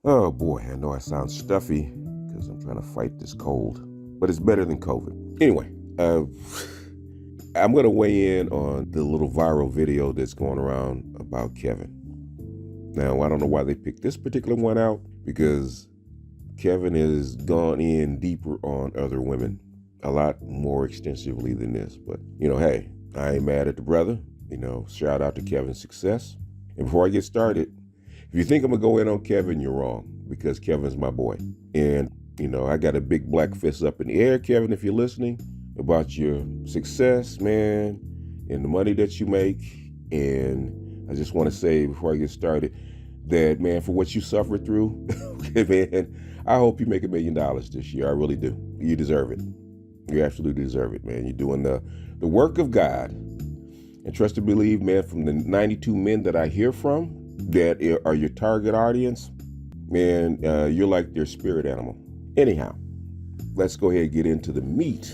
Oh boy, I know I sound stuffy because I'm trying to fight this cold, but it's better than COVID. Anyway, I'm going to weigh in on the little viral video that's going around about Kevin. Now, I don't know why they picked this particular one out, because Kevin has gone in deeper on other women, a lot more extensively than this. But, hey, I ain't mad at the brother. Shout out to Kevin's success. And before I get started, if you think I'm going to go in on Kevin, you're wrong, because Kevin's my boy. And, I got a big black fist up in the air, Kevin, if you're listening, about your success, man, and the money that you make. And I just want to say before I get started that, man, for what you suffered through, man, I hope you make $1 million this year. I really do. You deserve it. You absolutely deserve it, man. You're doing the work of God. And trust and believe, man, from the 92 men that I hear from that are your target audience, man, you're like their spirit animal. Anyhow, let's go ahead and get into the meat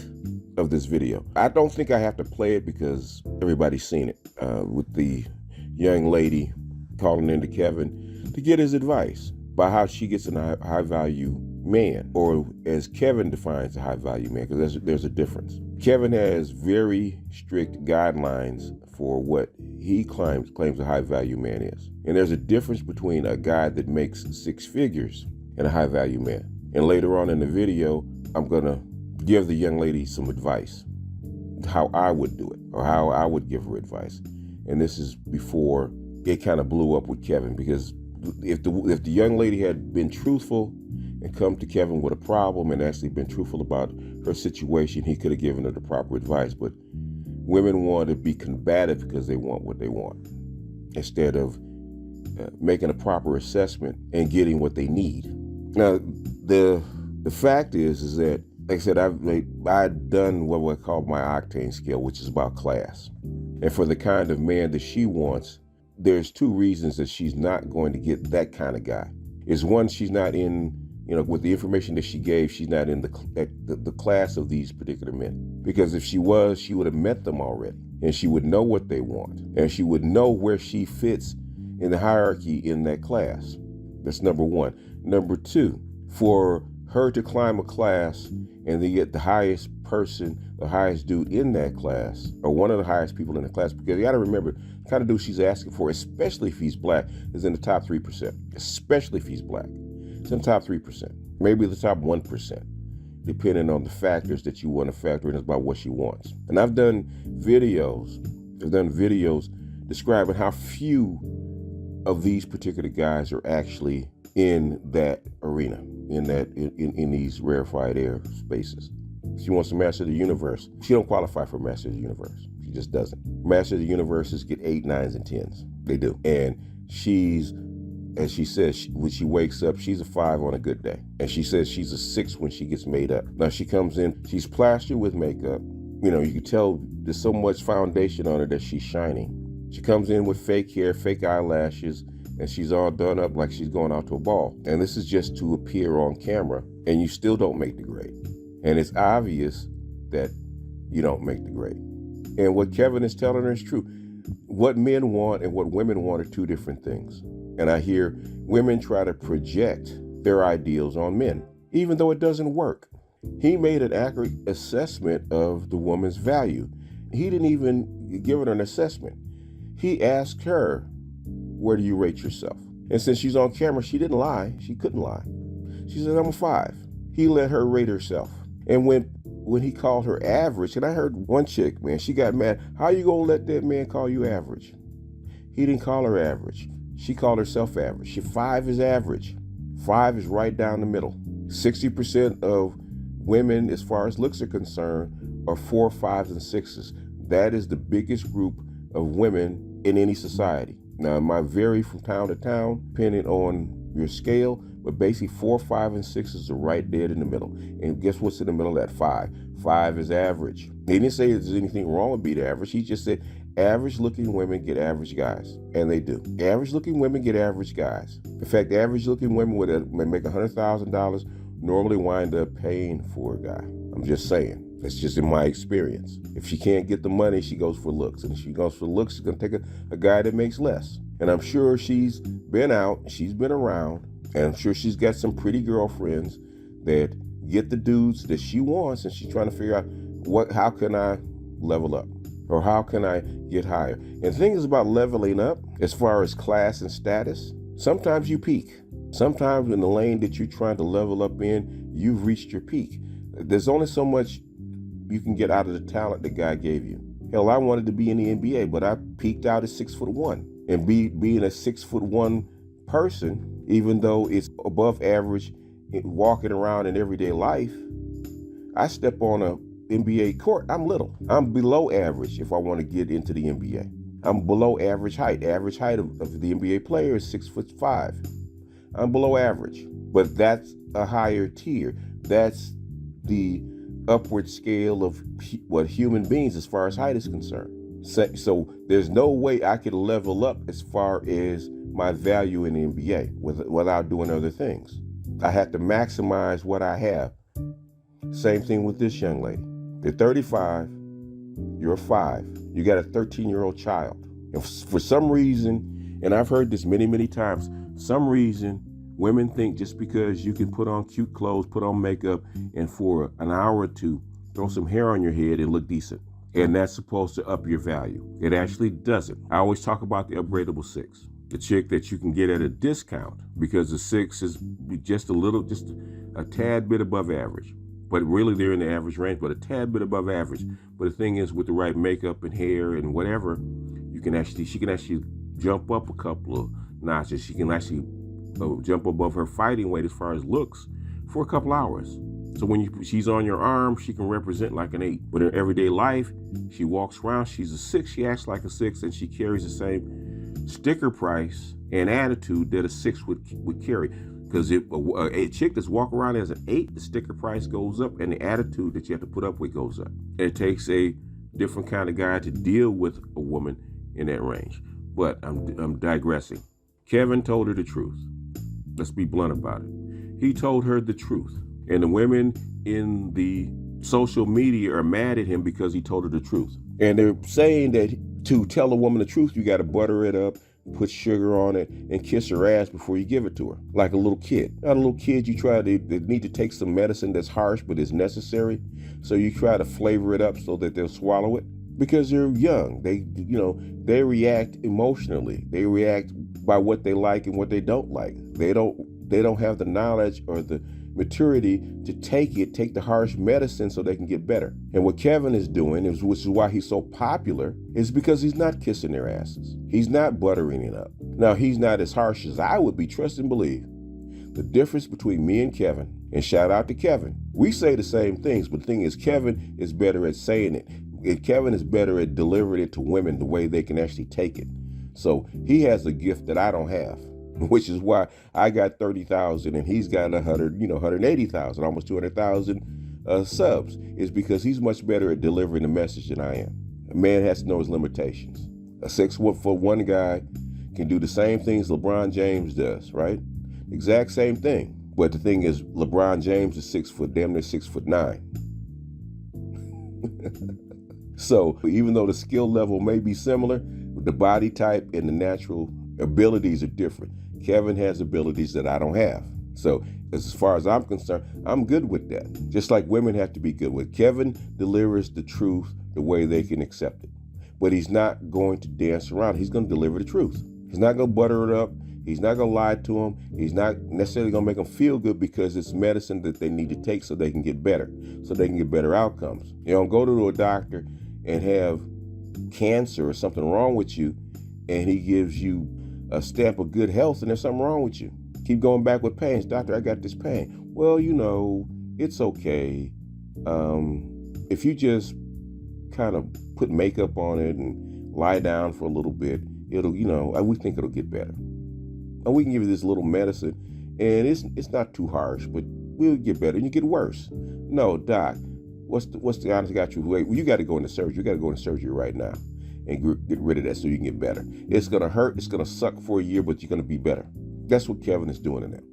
of this video. I don't think I have to play it because everybody's seen it, with the young lady calling into Kevin to get his advice about how she gets a high value man, or as Kevin defines a high value man, because there's a difference. Kevin has very strict guidelines for what he claims a high value man is. And there's a difference between a guy that makes 6 figures and a high value man. And later on in the video, I'm gonna give the young lady some advice, how I would do it, or how I would give her advice. And this is before it kind of blew up with Kevin, because if the young lady had been truthful and come to Kevin with a problem and actually been truthful about her situation, he could have given her the proper advice. But women want to be combative because they want what they want, instead of making a proper assessment and getting what they need. Now, the fact is that, like I said, I've done what I call my octane scale, which is about class. And for the kind of man that she wants, there's 2 reasons that she's not going to get that kind of guy. Is one, she's not in, with the information that she gave, she's not in the class of these particular men. Because if she was, she would have met them already, and she would know what they want, and she would know where she fits in the hierarchy in that class. That's number 1. Number 2, for her to climb a class and to get the highest person, the highest dude in that class, or one of the highest people in the class, because you got to remember, the kind of dude she's asking for, especially if he's black, is in the top 3%. Especially if he's black. It's in the top 3%, maybe the top 1%, depending on the factors that you want to factor in about what she wants. And I've done videos describing how few of these particular guys are actually in that arena, in these rarefied air spaces. She wants to master the universe. She don't qualify for master the universe. She just doesn't. Master the universes get 8, 9s, and 10s. They do. And she's, as she says, when she wakes up, she's a 5 on a good day. And she says she's a 6 when she gets made up. Now she comes in, she's plastered with makeup. You can tell there's so much foundation on her that she's shining. She comes in with fake hair, fake eyelashes, and she's all done up like she's going out to a ball. And this is just to appear on camera, and you still don't make the grade. And it's obvious that you don't make the grade. And what Kevin is telling her is true. What men want and what women want are 2 different things. And I hear women try to project their ideals on men, even though it doesn't work. He made an accurate assessment of the woman's value. He didn't even give her an assessment. He asked her, where do you rate yourself? And since she's on camera, she didn't lie. She couldn't lie. She said, I'm a 5. He let her rate herself. And when he called her average, and I heard one chick, man, she got mad. How you gonna let that man call you average? He didn't call her average. She called herself average. 5 is average. 5 is right down the middle. 60% of women, as far as looks are concerned, are 4, 5s, and 6s. That is the biggest group of women in any society. Now, it might vary from town to town, depending on your scale, but basically 4, 5, and 6 are right dead in the middle. And guess what's in the middle of that? 5. 5 is average. He didn't say there's anything wrong with being average. He just said average-looking women get average guys, and they do. Average-looking women get average guys. In fact, average-looking women would make $100,000 normally wind up paying for a guy. I'm just saying. That's just in my experience. If she can't get the money, she goes for looks. And if she goes for looks, she's going to take a guy that makes less. And I'm sure she's been out, she's been around, and I'm sure she's got some pretty girlfriends that get the dudes that she wants, and she's trying to figure out how can I level up? Or how can I get higher? And the thing is about leveling up, as far as class and status, sometimes you peak. Sometimes in the lane that you're trying to level up in, you've reached your peak. There's only so much you can get out of the talent that God gave you. Hell, I wanted to be in the NBA, but I peaked out at 6'1". And being a 6'1" person, even though it's above average walking around in everyday life, I step on a NBA court, I'm little. I'm below average if I want to get into the NBA. I'm below average height. Average height of the NBA player is 6'5". I'm below average, but that's a higher tier. That's the upward scale of what human beings as far as height is concerned. So there's no way I could level up as far as my value in the NBA without doing other things. I have to maximize what I have. Same thing with this young lady. They're 35, you're 5, you got a 13-year-old child. And for some reason, and I've heard this many, many times, some reason women think just because you can put on cute clothes, put on makeup, and for an hour or two, throw some hair on your head and look decent. And that's supposed to up your value. It actually doesn't. I always talk about the upgradable 6. The chick that you can get at a discount because the 6 is just a tad bit above average. But really they're in the average range, but a tad bit above average. But the thing is, with the right makeup and hair and whatever, she can actually jump up a couple of notches. She can actually jump above her fighting weight as far as looks for a couple hours. So when she's on your arm, she can represent like an 8. But in everyday life, she walks around, she's a 6, she acts like a 6, and she carries the same sticker price and attitude that a 6 would carry. Because if a chick that's walking around as an 8, the sticker price goes up and the attitude that you have to put up with goes up. And it takes a different kind of guy to deal with a woman in that range. But I'm digressing. Kevin told her the truth. Let's be blunt about it. He told her the truth. And the women in the social media are mad at him because he told her the truth. And they're saying that to tell a woman the truth, you got to butter it up, put sugar on it, and kiss her ass before you give it to her, like a little kid. Not a little kid, they need to take some medicine that's harsh but is necessary. So you try to flavor it up so that they'll swallow it. Because they're young, they react emotionally. They react by what they like and what they don't like. They don't have the knowledge or the maturity to take the harsh medicine so they can get better. And what Kevin is doing, which is why he's so popular, is because he's not kissing their asses. He's not buttering it up. Now, he's not as harsh as I would be, trust and believe. The difference between me and Kevin, and shout out to Kevin, we say the same things, but the thing is, Kevin is better at saying it. And Kevin is better at delivering it to women the way they can actually take it. So he has a gift that I don't have, which is why I got 30,000 and he's got 180,000, almost 200,000 subs. Is because he's much better at delivering the message than I am. A man has to know his limitations. A 6'1" guy can do the same things LeBron James does, right? Exact same thing. But the thing is, LeBron James is damn near 6'9". So even though the skill level may be similar, the body type and the natural abilities are different. Kevin has abilities that I don't have. So as far as I'm concerned, I'm good with that. Just like women have to be good with. Kevin delivers the truth the way they can accept it. But he's not going to dance around. He's going to deliver the truth. He's not going to butter it up. He's not going to lie to them. He's not necessarily going to make them feel good because it's medicine that they need to take so they can get better, so they can get better outcomes. You don't go to a doctor and have cancer or something wrong with you, and he gives you a stamp of good health and there's something wrong with you. Keep going back with pains. Doctor, I got this pain. Well, it's okay. If you just kind of put makeup on it and lie down for a little bit, we think it'll get better. And we can give you this little medicine, and it's not too harsh, but we'll get better. And you get worse. No, doc, what's the honest God truth? Wait, you got to go into surgery. You got to go into surgery right now and get rid of that so you can get better. It's going to hurt. It's going to suck for a year, but you're going to be better. That's what Kevin is doing in there.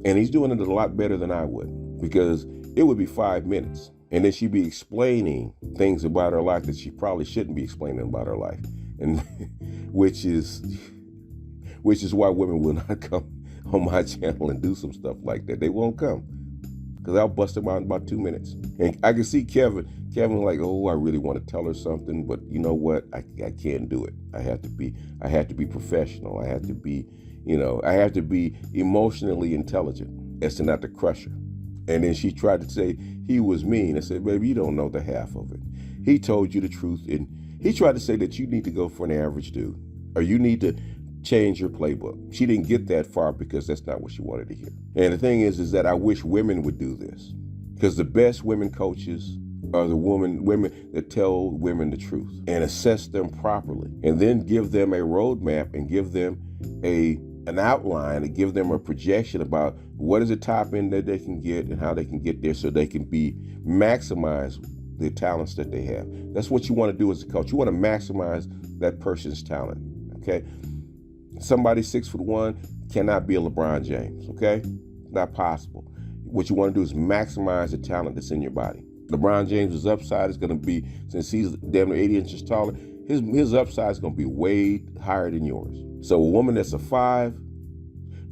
And he's doing it a lot better than I would, because it would be 5 minutes. And then she'd be explaining things about her life that she probably shouldn't be explaining about her life. And which is why women will not come on my channel and do some stuff like that. They won't come, because I'll bust them out in about 2 minutes. And I can see Kevin like, oh, I really want to tell her something, but you know what? I can't do it. I have to be professional. I have to be, I have to be emotionally intelligent as to not to crush her. And then she tried to say he was mean. I said, baby, you don't know the half of it. He told you the truth, and he tried to say that you need to go for an average dude, or you need to change your playbook. She didn't get that far because that's not what she wanted to hear. And the thing is that I wish women would do this, because the best women coaches are the women that tell women the truth and assess them properly, and then give them a roadmap and give them an outline and give them a projection about what is the top end that they can get and how they can get there so they can maximize the talents that they have. That's what you want to do as a coach. You want to maximize that person's talent, okay? Somebody 6'1" cannot be a LeBron James, okay? Not possible. What you want to do is maximize the talent that's in your body. LeBron James's upside is going to be, since he's damn near 80 inches taller, his upside is going to be way higher than yours. So a woman that's a 5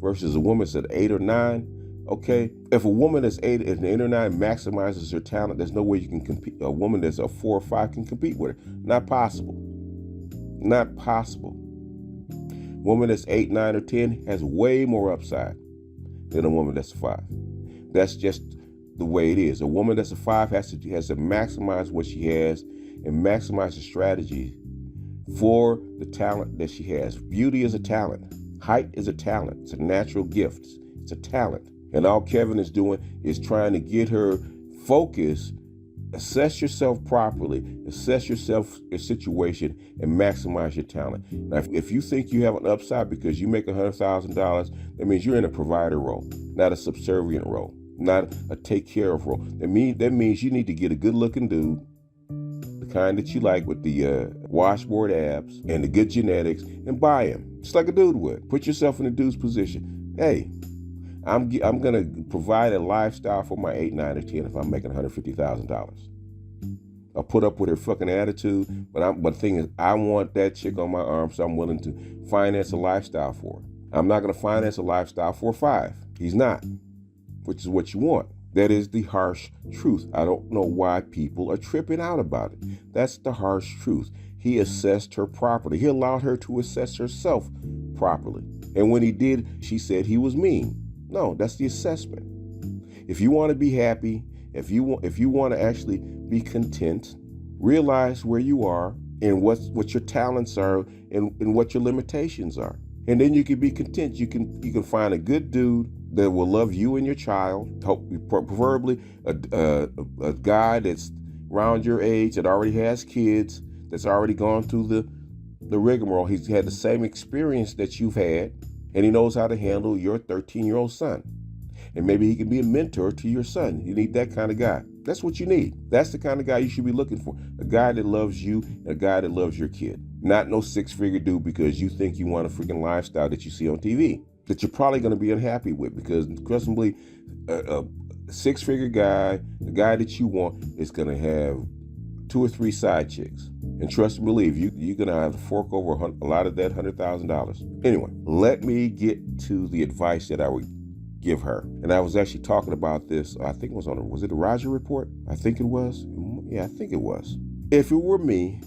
versus a woman that's an 8 or 9, okay? If a woman that's 8 or 9 maximizes her talent, there's no way you can compete. A woman that's a 4 or 5 can compete with her. Not possible. Not possible. Woman that's 8, 9, or 10 has way more upside than a woman that's a 5. That's just the way it is. A woman that's a 5 has to maximize what she has and maximize the strategy for the talent that she has. Beauty is a talent. Height is a talent. It's a natural gift. It's a talent. And all Kevin is doing is trying to get her focused, assess yourself properly, assess your situation, and maximize your talent. Now, if you think you have an upside because you make $100,000, that means you're in a provider role, not a subservient role, not a take care of role. That means you need to get a good looking dude, the kind that you like with the washboard abs and the good genetics, and buy him, just like a dude would. Put yourself in a dude's position. Hey, I'm gonna provide a lifestyle for my 8, 9, or 10 if I'm making $150,000. I'll put up with her fucking attitude, but the thing is, I want that chick on my arm, so I'm willing to finance a lifestyle for her. I'm not gonna finance a lifestyle for a 5. He's not, which is what you want. That is the harsh truth. I don't know why people are tripping out about it. That's the harsh truth. He assessed her properly. He allowed her to assess herself properly. And when he did, she said he was mean. No, that's the assessment. If you want to be happy, if you want to actually be content, realize where you are and what your talents are and what your limitations are. And then you can be content. You can find a good dude that will love you and your child, preferably a guy that's around your age, that already has kids, that's already gone through the rigmarole. He's had the same experience that you've had, and he knows how to handle your 13-year-old son. And maybe he can be a mentor to your son. You need that kind of guy. That's what you need. That's the kind of guy you should be looking for. A guy that loves you and a guy that loves your kid. Not no 6-figure dude because you think you want a freaking lifestyle that you see on TV that you're probably going to be unhappy with, because questionably a 6-figure guy, the guy that you want, is going to have 2 or 3 side chicks. And trust and believe, you're going to have to fork over a lot of that $100,000. Anyway, let me get to the advice that I would give her. And I was actually talking about this, I think it was it a Roger Report? I think it was. Yeah, I think it was. If it were me,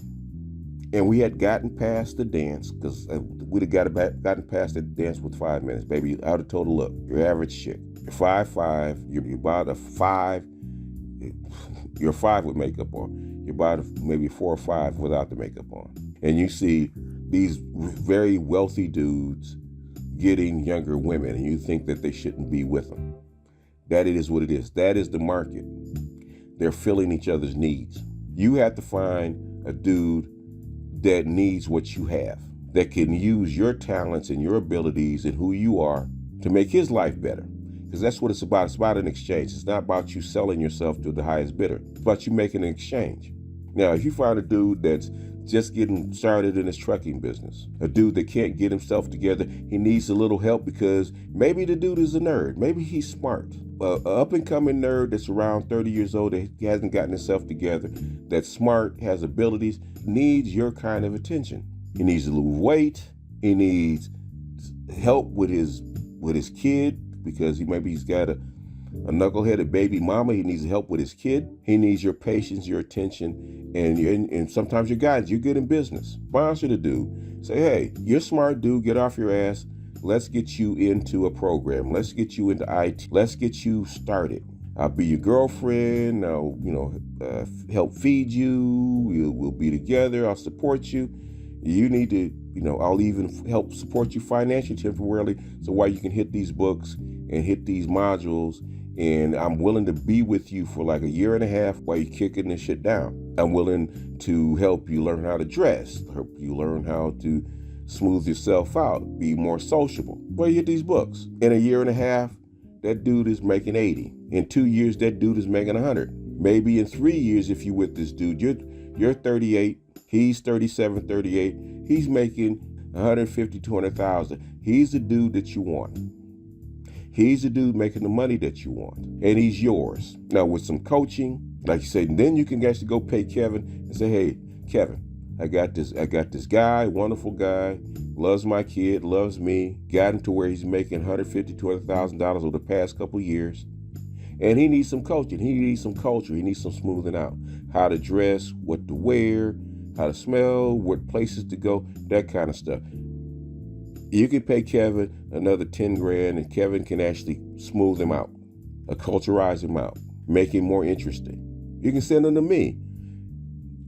and we had gotten past the dance, because we'd have gotten past the dance with 5 minutes, baby, I would have told her, look, your average chick, you're 5'5", you're about a 5, you're 5 with makeup on. You're about maybe 4 or 5 without the makeup on. And you see these very wealthy dudes getting younger women, and you think that they shouldn't be with them. That it is what it is. That is the market. They're filling each other's needs. You have to find a dude that needs what you have, that can use your talents and your abilities and who you are to make his life better. Because that's what it's about. It's about an exchange. It's not about you selling yourself to the highest bidder. It's about you making an exchange. Now, if you find a dude that's just getting started in his trucking business, a dude that can't get himself together, he needs a little help because maybe the dude is a nerd. Maybe he's smart. An up-and-coming nerd that's around 30 years old that hasn't gotten himself together, that's smart, has abilities, needs your kind of attention. He needs to lose weight. He needs help with his kid because he's got a knuckleheaded baby mama. He needs help with his kid. He needs your patience, your attention, and sometimes your guidance. You're good in business. Sponsor the dude. Say, hey, you're a smart dude. Get off your ass. Let's get you into a program. Let's get you into IT. Let's get you started. I'll be your girlfriend. I'll, help feed you. We'll be together. I'll support you. You need to, I'll even help support you financially temporarily so while you can hit these books and hit these modules, and I'm willing to be with you for like a year and a half while you're kicking this shit down. I'm willing to help you learn how to dress, help you learn how to smooth yourself out, be more sociable. While you hit these books. In a year and a half, that dude is making 80. In 2 years, that dude is making 100. Maybe in 3 years, if you're with this dude, you're 38, he's 37, 38, he's making 150, 200,000. He's the dude that you want. He's the dude making the money that you want, and he's yours. Now, with some coaching, like you said, then you can actually go pay Kevin and say, hey, Kevin, I got this guy, wonderful guy, loves my kid, loves me, got him to where he's making $150,000, $200,000 over the past couple of years, and he needs some coaching. He needs some culture. He needs some smoothing out. How to dress, what to wear, how to smell, what places to go, that kind of stuff. You can pay Kevin another 10 grand and Kevin can actually smooth him out, culturize him out, make him more interesting. You can send him to me.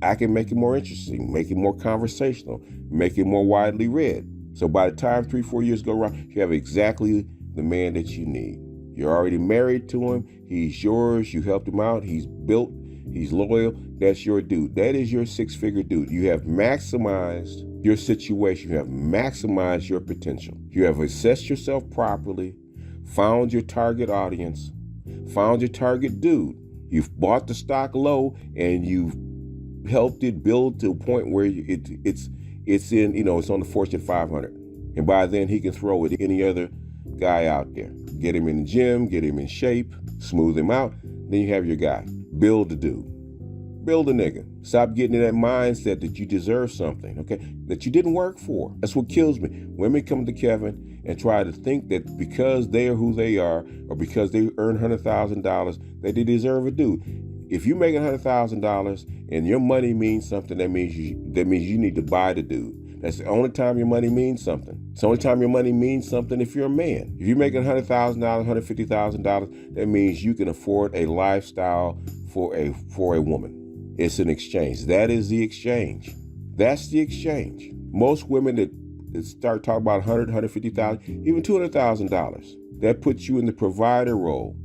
I can make it more interesting, make it more conversational, make it more widely read. So by the time 3-4 years go around, you have exactly the man that you need. You're already married to him. He's yours. You helped him out. He's built. He's loyal. That's your dude. That is your 6-figure dude. You have maximized your situation. You have maximized your potential. You have assessed yourself properly, found your target audience, found your target dude. You've bought the stock low and you've helped it build to a point where it's in, it's on the Fortune 500. And by then he can throw it any other guy out there. Get him in the gym, get him in shape, smooth him out. Then you have your guy. Build the dude. Build a nigga. Stop getting in that mindset that you deserve something, okay, that you didn't work for. That's what kills me. Women come to Kevin and try to think that because they are who they are or because they earn $100,000 that they deserve a dude. If you're making $100,000 and your money means something, that means you need to buy the dude. That's the only time your money means something. It's the only time your money means something if you're a man. If you're making $100,000, $150,000, that means you can afford a lifestyle for a woman. It's an exchange. That is the exchange. That's the exchange. Most women that start talking about $100,000, $150,000, even $200,000, that puts you in the provider role.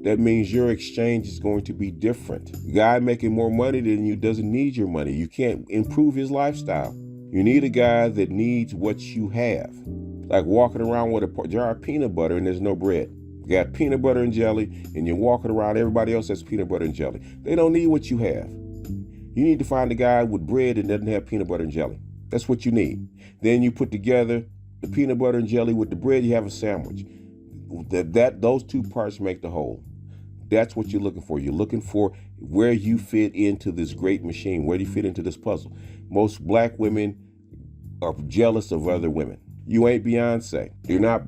That means your exchange is going to be different. The guy making more money than you doesn't need your money. You can't improve his lifestyle. You need a guy that needs what you have. Like walking around with a jar of peanut butter and there's no bread. You got peanut butter and jelly and you're walking around, everybody else has peanut butter and jelly. They don't need what you have. You need to find a guy with bread that doesn't have peanut butter and jelly. That's what you need. Then you put together the peanut butter and jelly with the bread, you have a sandwich. Those two parts make the whole. That's what you're looking for. You're looking for where you fit into this great machine. Where do you fit into this puzzle? Most black women are jealous of other women. You ain't Beyonce. You're not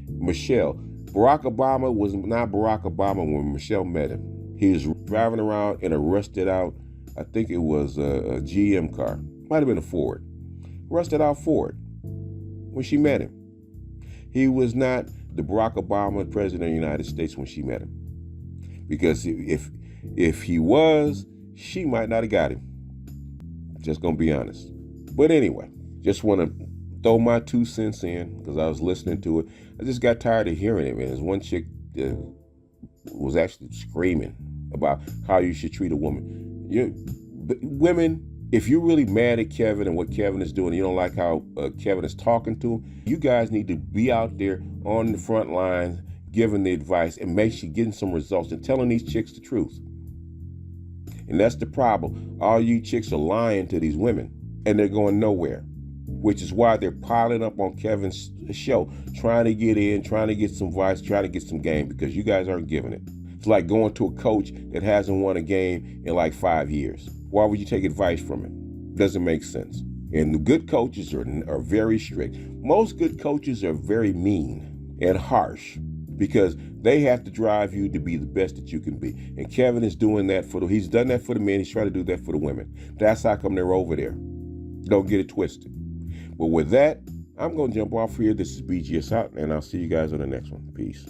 Michelle. Barack Obama was not Barack Obama when Michelle met him. He was driving around in a rusted out, I think it was a GM car. Might have been a Ford. Rusted out Ford when she met him. He was not the Barack Obama president of the United States when she met him. Because if he was, she might not have got him. Just gonna be honest. But anyway, just want to throw my 2 cents in because I was listening to it. I just got tired of hearing it, man. There's one chick was actually screaming about how you should treat a woman. Women, If you're really mad at Kevin and what Kevin is doing, you don't like how Kevin is talking to him, you guys need to be out there on the front lines giving the advice and make sure you're getting some results and telling these chicks the truth. And that's the problem. All you chicks are lying to these women and they're going nowhere, which is why they're piling up on Kevin's show, trying to get in, trying to get some advice, trying to get some game, because you guys aren't giving it. It's like going to a coach that hasn't won a game in like 5 years. Why would you take advice from him? Doesn't make sense. And the good coaches are very strict. Most good coaches are very mean and harsh because they have to drive you to be the best that you can be. And Kevin is doing that he's done that for the men. He's trying to do that for the women. That's how come they're over there. Don't get it twisted. But with that, I'm going to jump off here. This is BGS out, and I'll see you guys on the next one. Peace.